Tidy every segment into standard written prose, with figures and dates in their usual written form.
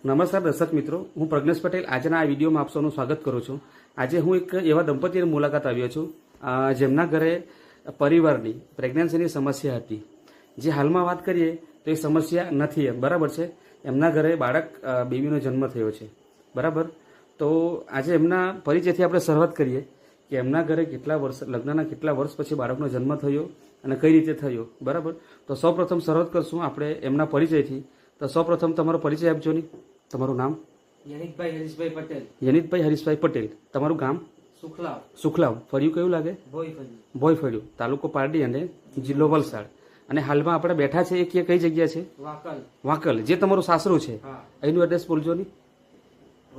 નમસ્કાર દર્શક મિત્રો, હું પ્રજ્ઞેશ પટેલ આજના આ વિડીયોમાં આપ સૌનું સ્વાગત કરું છું। આજે હું એક એવા દંપતીની મુલાકાત આવ્યો છું જેમના ઘરે પરિવારની પ્રેગ્નન્સીની સમસ્યા હતી। જે હાલમાં વાત કરીએ તો એ સમસ્યા નથી એમ બરાબર છે। એમના ઘરે બાળક બેબીનો જન્મ થયો છે બરાબર। તો આજે એમના પરિચયથી આપણે શરૂઆત કરીએ કે એમના ઘરે લગ્નના કેટલા વર્ષ પછી બાળકનો જન્મ થયો અને કઈ રીતે થયો બરાબર। તો સૌપ્રથમ શરૂઆત કરશું આપણે એમના પરિચયથી। તો સૌપ્રથમ તમારો પરિચય આપજો ને। તમારું નામ? યનિતભાઈ હરીશભાઈ પટેલ। યનિતભાઈ હરીશભાઈ પટેલ। તમારું ગામ? સુખલાવ। સુખલાવ। ફળિયું કયું લાગે? ભોયફળી। ભોયફળિયું, તાલુકો પારડી અને જિલ્લો વલસાડ। અને હાલમાં આપણે બેઠા છે એ કઈ જગ્યા છે? વાકલ। વાકલ, જે તમારું સાસરું છે હા। અહીંનું એડ્રેસ બોલજો ને।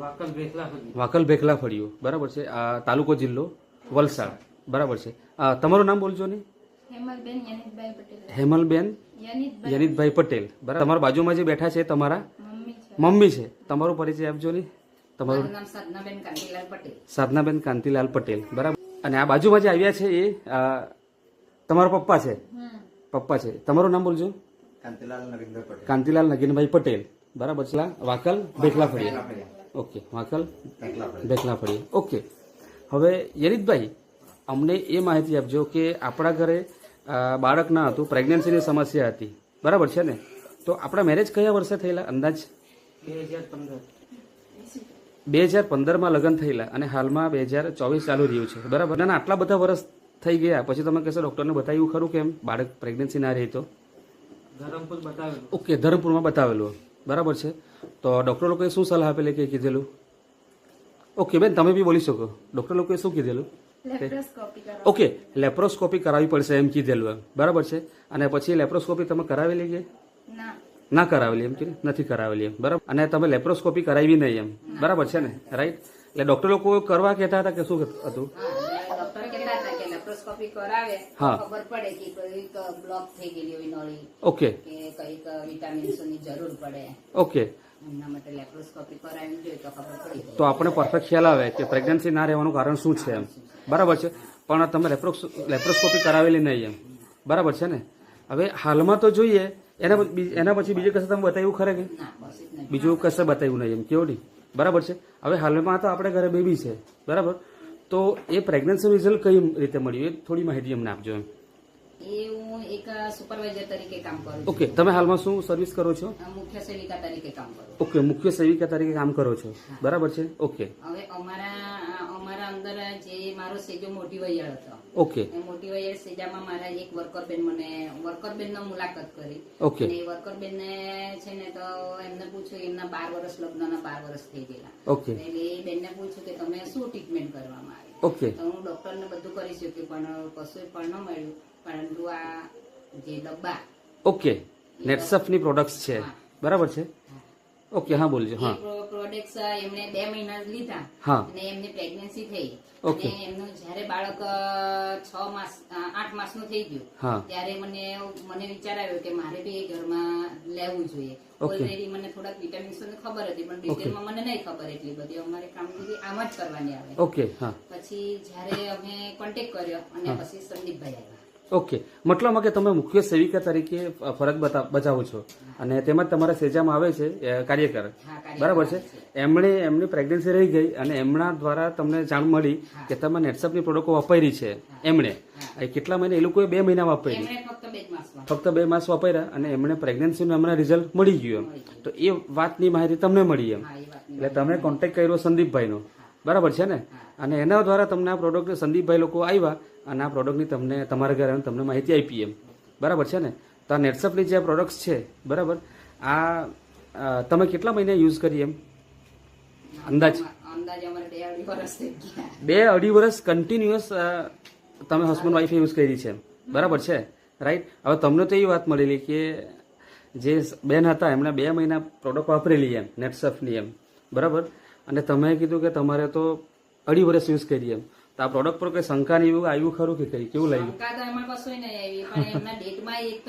વાકલ ભેખલાફળી। વાકલ ભેખલા ફળિયું બરાબર છે। આ તાલુકો જિલ્લો વલસાડ બરાબર છે। તમારું નામ બોલજો ને। હેમલબેન યનિતભાઈ પટેલ। હેમલબેન યનિતભાઈ પટેલ બરાબર। તમારા બાજુમાં જે બેઠા છે તમારા મમ્મી છે। તમારો પરિચય આપજો ને। તમારું નામ સાધનાબેન કાંતિલાલ પટેલ। સાધનાબેન કાંતિલાલ પટેલ બરાબર। અને આ બાજુમાં જે આવ્યા છે એ તમારા પપ્પા છે? પપ્પા છે। તમારું નામ બોલજો। કાંતિલાલ નગીનભાઈ પટેલ બરાબર છે। વાકલ ભેખલા ફળિયા। ઓકે, વાકલ ભેખલા ફળિયા। ઓકે, હવે યનિતભાઈ અમને એ માહિતી આપજો કે આપણા ઘરે બાળક ના હતું, પ્રેગ્નન્સીની સમસ્યા હતી બરાબર છે ને। તો આપણા મેરેજ કયા વર્ષે થયેલા અંદાજ? 2015માં લગ્ન થયેલા અને હાલમાં 2024 ચાલુ રહ્યું છે બરાબર। ના આટલા બધા વર્ષ થઈ ગયા પછી તમે કહેશો ડૉક્ટરને બતાવ્યું ખરું કેમ બાળક પ્રેગ્નન્સી ના રહી? તો ધરમપુર બતાવેલું। ઓકે, ધરમપુરમાં બતાવેલું બરાબર છે। તો ડૉક્ટર લોકોએ શું સલાહ આપેલી કે કીધેલું? ઓકે બેન, તમે બી બોલી શકો। ડૉક્ટર લોકોએ શું કીધેલું? ઓકે, લેપ્રોસ્કોપી કરાવવી પડશે એમ કીધેલું એમ બરાબર છે। અને પછી લેપ્રોસ્કોપી તમે કરાવેલી કે ના કરાવેલી? એમ કે નથી કરાવેલી એમ બરાબર। અને તમે લેપ્રોસ્કોપી કરાવી નહીં એમ બરાબર છે ને, રાઈટ? એટલે ડૉક્ટર લોકો કરવા કહેતા હતા કે શું હતું? લેપ્રોસ્કોપી કરાવે હા, ખબર પડે કે કઈક બ્લોક થઈ ગયેલી હોય નળી ઓકે, કે કઈક વિટામિન્સની જરૂર પડે, ઓકે। એમના માટે લેપ્રોસ્કોપી કરાવી જોઈએ તો ખબર પડી જાય। તો આપણને પરફેક્ટ ખ્યાલ આવે કે પ્રેગ્નન્સી ના રહેવાનું કારણ શું છે એમ બરાબર છે। પણ તમે લેપ્રોસ્કોપી કરાવેલી નહીં એમ બરાબર છે ને। હવે હાલમાં તો જોઈએ એના પછી બીજે કશે તમે બતાવ્યું ખરે કે? ના, બસ જ નહીં। બીજું કશે બતાવ્યું નહીં એમ કેવું નહીં બરાબર છે। હવે હાલમાં તો આપણે ઘરે બેબી છે બરાબર। તો એ પ્રેગ્નન્સીનું રિઝલ્ટ કઈ રીતે મળ્યું એ થોડી માહિતી અમને આપજો એમ। એ હું એક સુપરવાઇઝર તરીકે કામ કરું છું। ઓકે, તમે હાલમાં શું સર્વિસ કરો છો? મુખ્ય સેવિકા તરીકે કામ કરું છું। ઓકે, મુખ્ય સેવિકા તરીકે કામ કરો છો બરાબર છે। ઓકે, હવે અમારા અંદર જે મારો સેજો મોટી વૈયાળ હતો, ઓકે, એ મોટી વૈયાળ સેજામાં મારા એક વર્કરબેન નો મુલાકાત કરી। ઓકે, અને વર્કરબેન ને છે ને તો એમને પૂછ્યું, એમના 12 વર્ષ લગ્નના 12 વર્ષ થઈ ગયેલા। ઓકે, એટલે એ બેનને પૂછ્યું કે તમે શું ટ્રીટમેન્ટ કરવામાં આવી? ઓકે, તો હું ડોક્ટરને બધું કરી શકી પણ કશું પણ ન મળ્યું, પરંતુ આ જે ડબ્બા ઓકે, નેટસફની પ્રોડક્ટ્સ છે બરાબર છે। ઓકે, હા બોલજો। હા, પ્રોડક્ટ્સ એમણે 2 મહિના લીધા હા, અને એમની પ્રેગ્નન્સી થઈ। ઓકે, અને એમનું જયારે બાળક 8 માસનું થઈ ગયું હા, ત્યારે મને વિચાર આવ્યો કે મારે બી એ ઘરમાં લેવું જોઈએ। ઓલરેડી મને થોડાક વિટામિન્સ ની ખબર હતી પણ ડિટેલમાં મને નહીં ખબર એટલી બધી, અમારે કામગીરી આમ જ કરવાની આવે। ઓકે, હા, પછી જયારે અમે કોન્ટેક્ટ કર્યો અને પછી સંદીપભાઈ આવ્યા। ઓકે, મતલબમાં કે તમે મુખ્ય સેવિકા તરીકે ફરજ બજાવો છો અને તેમાં તમારા સેજામાં આવે છે કાર્યકર બરાબર છે। એમની પ્રેગ્નન્સી રહી ગઈ અને એમના દ્વારા તમને જાણ મળી કે તમે નેટસપની પ્રોડક્ટો વાપરી છે એમણે કેટલા મહિના? એ લોકોએ 2 મહિના વાપરી, ફક્ત 2 માસ વાપર્યા અને એમણે પ્રેગ્નન્સીનું એમના રિઝલ્ટ મળી ગયું એમ। તો એ વાતની માહિતી તમને મળી એમ, એટલે તમે કોન્ટેક્ટ કર્યો સંદીપભાઈનો બરાબર છે ને। અને એના દ્વારા તમને આ પ્રોડક્ટ સંદીપભાઈ લોકો આવ્યા અને આ પ્રોડક્ટની તમને તમારા ઘરે તમને માહિતી આપી એમ બરાબર છે ને। તો આ નેટસપની જે પ્રોડક્ટ્સ છે બરાબર, આ તમે કેટલા મહિને યુઝ કરી એમ અંદાજ? અમારે 2-2.5 વર્ષ થઈ ગયા। 2-2.5 વર્ષ કન્ટિન્યુઅસ તમે હસબન્ડ વાઈફ યુઝ કરી છે બરાબર છે, રાઈટ? હવે તમને તો એ વાત મળેલી કે જે બેન હતા એમણે 2 મહિના પ્રોડક્ટ વાપરેલી એમ નેટસફની એમ બરાબર। અને તમે કીધું કે તમારે તો 2.5 વર્ષ યુઝ કરી એમ। તો આ પ્રોડક્ટ પર કઈ શંકા ને એવું આવ્યું ખરું કે કઈ કેવું લાગ્યું? શંકા તો એમાં કશું નહીં આવી, પણ એમના ડેટમાં એક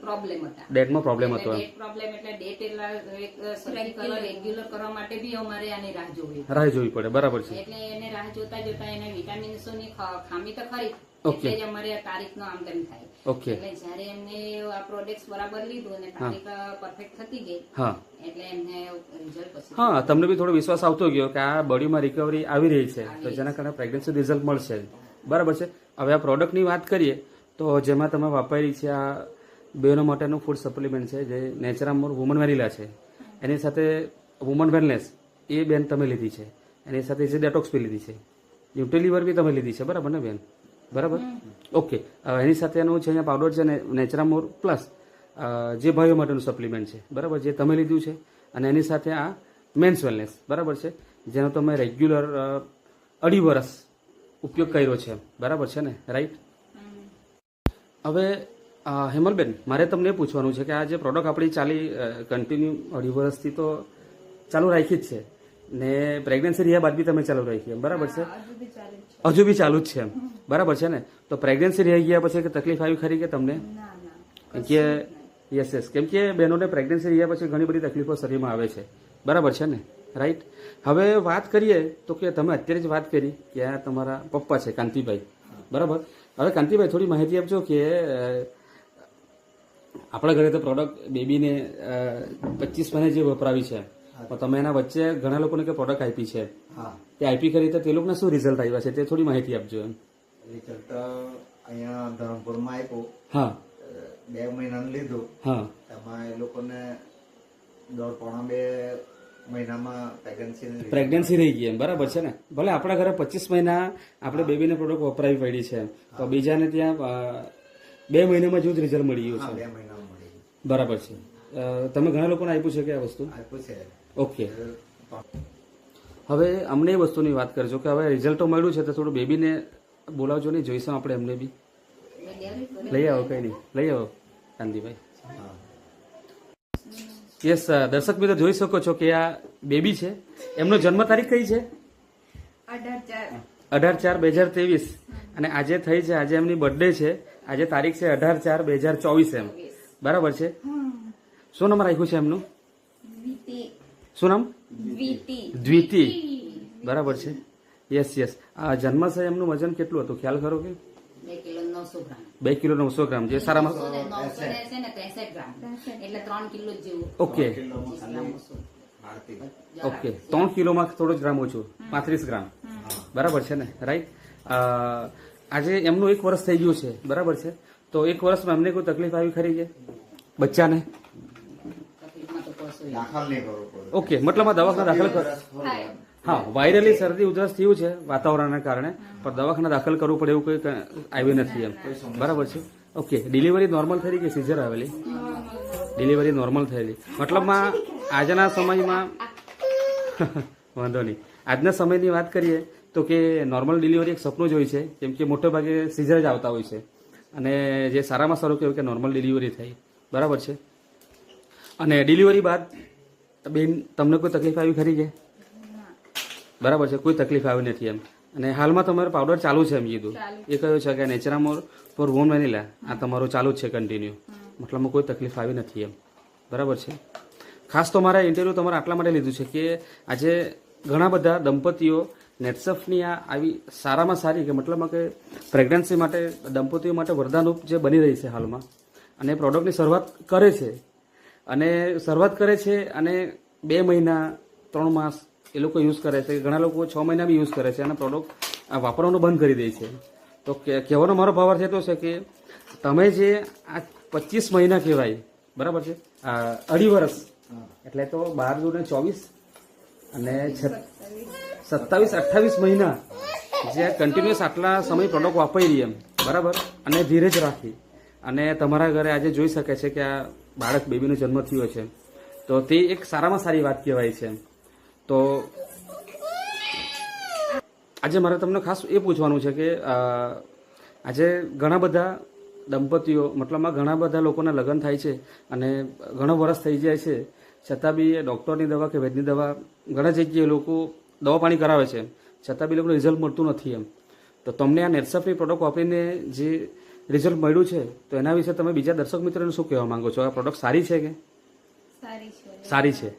પ્રોબ્લેમ હતા। ડેટમાં પ્રોબ્લેમ હતો એમ? ડેટ પ્રોબ્લેમ એટલે ડેટ રેગ્યુલર કરવા માટે બી અમારે આની રાહ જોવી પડે બરાબર છે। એટલે એને રાહ જોતા એને વિટામિન્સોની ખામી તો ખરી Okay. એટલે જ અમારે આ તારીખનો આમ તેમ થાય. ઓકે એટલે જ્યારે એમને આ પ્રોડક્ટ બરાબર લીધું અને તારીખ પરફેક્ટ થતી ગઈ હા એટલે એમને રિઝલ્ટ પછી હા તમને બી થોડો વિશ્વાસ આવતો ગયો કે આ બોડીમાં રિકવરી આવી રહી છે તો જેના કારણે પ્રેગ્નન્સી રિઝલ્ટ મળશે બરાબર છે. હવે આ પ્રોડક્ટની વાત કરીએ તો જેમાં તમે વાપરી છે આ બહેનો માટેનું ફૂડ સપ્લિમેન્ટ છે જે નેચરામોર વુમન વેનીલા છે, એની સાથે વુમન વેલનેસ એ બેન તમે લીધી છે, એની સાથે જે ડેટોક્સ બી લીધી છે, ન્યુટ્રીલિવર બી તમે લીધી છે બરાબર ને બેન? બરાબર ઓકે. એની સાથે એનું છે અહીંયા પાવડર છે નેચરામોર પ્લસ જે ભાઈઓ માટેનું સપ્લિમેન્ટ છે બરાબર જે તમે લીધું છે, અને એની સાથે આ મેન્સ વેલનેસ બરાબર છે જેનો તમે રેગ્યુલર 2.5 વર્ષ ઉપયોગ કર્યો છે બરાબર છે ને? રાઈટ. હવે હેમલબેન મારે તમને એ પૂછવાનું છે કે આ જે પ્રોડક્ટ આપણી ચાલી કન્ટિન્યુ 2.5 વર્ષથી તો ચાલુ રાખી જ છે ને પ્રેગ્નન્સી રહ્યા બાદ બી તમે ચાલુ રાખી એમ બરાબર છે? હજુ બી ચાલુ જ છે એમ બરાબર છે ને? તો પ્રેગ્નન્સી રહી ગયા પછી કે તકલીફ આવી ખરી કે તમને? કેમ કે યસ કેમ કે બહેનોને પ્રેગ્નન્સી રહ્યા પછી ઘણી બધી તકલીફો શરીરમાં આવે છે બરાબર છે ને? રાઈટ. હવે વાત કરીએ તો કે તમે અત્યારે જ વાત કરી કે આ તમારા પપ્પા છે કાંતિભાઈ બરાબર. હવે કાંતિભાઈ થોડી માહિતી આપજો કે આપણા ઘરે તો પ્રોડક્ટ બેબીને 25 મહિને જે વપરાવી છે તો તમે એના વચ્ચે ઘણા લોકોને કે પ્રોડક્ટ આપી છે તે આપી કરી તો તે લોકોને શું રિઝલ્ટ આવ્યા છે તે થોડી માહિતી આપજો એમ. રિઝલ્ટ અહીંયા ધરમપુરમાં આપ્યું. હા 2 મહિનાનું લીધું. હા એમાં એ લોકોને 1.5-2 મહિનામાં પ્રેગ્નન્સી રહી ગઈ એમ બરાબર છે ને? ભલે આપણા ઘરે 25 મહિના આપણે બેબીને પ્રોડક્ટ વપરાવી પડી છે તો બીજાને ત્યાં 2 મહિનામાં જેવું જ રિઝલ્ટ મળી ગયું 2 છે મહિનામાં મળી ગયું. બરાબર છે. તમે ઘણા લોકોને આપ્યું છે કે આ વસ્તુ? આપ્યું છે. ઓકે. હવે અમને એ વસ્તુની વાત કરજો કે હવે રિઝલ્ટ તો મળ્યું છે તો થોડું બેબીને બોલાવજો નહીં, જોઈશું આપણે એમને બી. લઈ આવો કઈ નહીં, લઈ આવો કાંતિભાઈ. યસ દર્શક મિત્રો જોઈ શકો છો કે આ બેબી છે, એમનો જન્મ તારીખ કઈ છે? 18/4/2023 અને આજે થઈ છે, આજે એમની બર્થડે છે, આજે તારીખ છે 18/4/2024 એમ બરાબર છે. શું નામ રાખ્યું છે એમનું? શું નામ? દ્વિતિ બરાબર છે. યસ આ જન્મ છે એમનું વજન કેટલું હતું ખ્યાલ ખરો કે? 2 કિલો 900 ગ્રામ. 2 કિલો 900 ગ્રામ જે સારામાં 900 છે ને 63 ગ્રામ એટલે 3 કિલો જેવું. ઓકે ઓકે 3 કિલોમાં થોડો જ ગ્રામ ઓછું 35 ગ્રામ બરાબર છે ને? રાઈટ. આજે એમનું 1 વર્ષ થઈ ગયું છે બરાબર છે. તો 1 વર્ષમાં એમને કોઈ તકલીફ આવી ખરી કે બચ્ચાને? તકલીફમાં તો કશું દાખલ નહીં કરવું પડે. ઓકે મતલબ આ દવાખાના દાખલ કર હા વાયરલી શરદી ઉધરસ થયું છે વાતાવરણના કારણે પણ દવાખાના દાખલ કરવું પડે એવું કોઈ આવ્યું નથી એમ બરાબર છે. ઓકે ડિલિવરી નોર્મલ થયેલી કે સિઝર આવેલી? ડિલિવરી નોર્મલ થયેલી મતલબમાં આજના સમયમાં વાંધો નહીં. આજના સમયની વાત કરીએ તો કે નોર્મલ ડિલિવરી એક સપનું જ હોય છે કેમ કે મોટે ભાગે સિઝર જ આવતા હોય છે અને જે સારામાં સારું કહેવાય કે નોર્મલ ડિલિવરી થઈ બરાબર છે. અને ડિલિવરી બાદ બેન તમને કોઈ તકલીફ આવી ખરી કે? બરાબર છે કોઈ તકલીફ આવી નથી એમ. અને હાલમાં તમારો પાવડર ચાલુ છે એમ કીધું એ કયો છે કે નેચરામોર ફોર વુમન વેનીલા આ તમારું ચાલુ જ છે કન્ટિન્યુ મતલબમાં કોઈ તકલીફ આવી નથી એમ બરાબર છે. ખાસ તો મારા ઇન્ટરવ્યૂ તમારે આટલા માટે લીધું છે કે આજે ઘણા બધા દંપતીઓ નેટસફની આ આવી સારામાં સારી કે મતલબમાં કે પ્રેગ્નન્સી માટે દંપતીઓ માટે વરદાનરૂપ જે બની રહી છે હાલમાં અને પ્રોડક્ટની શરૂઆત કરે છે અને 2 મહિના 3 માસ એ લોકો યુઝ કરે છે, ઘણા લોકો 6 મહિના બી યુઝ કરે છે અને પ્રોડક્ટ વાપરવાનું બંધ કરી દે છે. તો કહેવાનો મારો ભાવાર્થ એ તો છે કે તમે જે આ 25 મહિના કહેવાય બરાબર છે 2.5 વર્ષ એટલે તો 12 × 2 = 24 અને 27-28 મહિના જે કન્ટિન્યુઅસ આટલા સમય પ્રોડક્ટ વાપરી એમ બરાબર અને ધીરજ રાખી અને તમારા ઘરે આજે જોઈ શકે છે કે આ બાળક બેબીનો જન્મ થયો છે તો તે એક સારામાં સારી વાત કહેવાય છે. તો આજે મારે તમને ખાસ એ પૂછવાનું છે કે આજે ઘણા બધા દંપતીઓ મતલબમાં ઘણા બધા લોકોના લગ્ન થાય છે અને ઘણો વર્ષ થઈ જાય છે છતાં બી ડૉક્ટરની દવા કે વૈદ્યની દવા ઘણા જગ્યાએ લોકો દવા પાણી કરાવે છે છતાં બી લોકોને રિઝલ્ટ મળતું નથી એમ. તો તમને આ નેટસફની પ્રોડક્ટ વાપરીને જે રિઝલ્ટ મળ્યું છે તો એના વિશે તમે બીજા દર્શક મિત્રોને શું કહેવા માંગો છો? આ પ્રોડક્ટ સારી છે કે? સારી છે,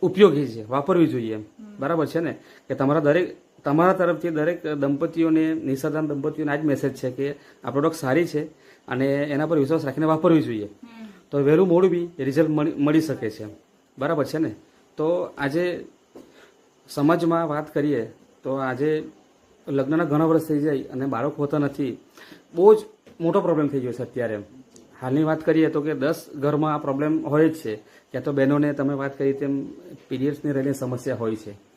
ઉપયોગી છે, વાપરવી જોઈએ એમ બરાબર છે ને? કે તમારા દરેક તમારા તરફથી દરેક દંપતીઓને, નિસંતાન દંપતીઓને આ જ મેસેજ છે કે આ પ્રોડક્ટ સારી છે અને એના પર વિશ્વાસ રાખીને વાપરવી જોઈએ. તો વહેલું મોડું બી રિઝલ્ટ મળી શકે છે. બરાબર છે ને? તો આજે સમાજમાં વાત કરીએ તો આજે લગ્નના ઘણા વર્ષ થઈ જાય અને બાળક હોતા નથી. બહુ જ મોટો પ્રોબ્લેમ થઈ ગયો છે અત્યારે. હાલની વાત કરીએ તો કે 10 ઘરમાં આ પ્રોબ્લેમ હોય જ છે. ક્યાં તો બહેનોને તમે વાત કરી તેમ પીરિયડ્સની રહેલી સમસ્યા હોય છે.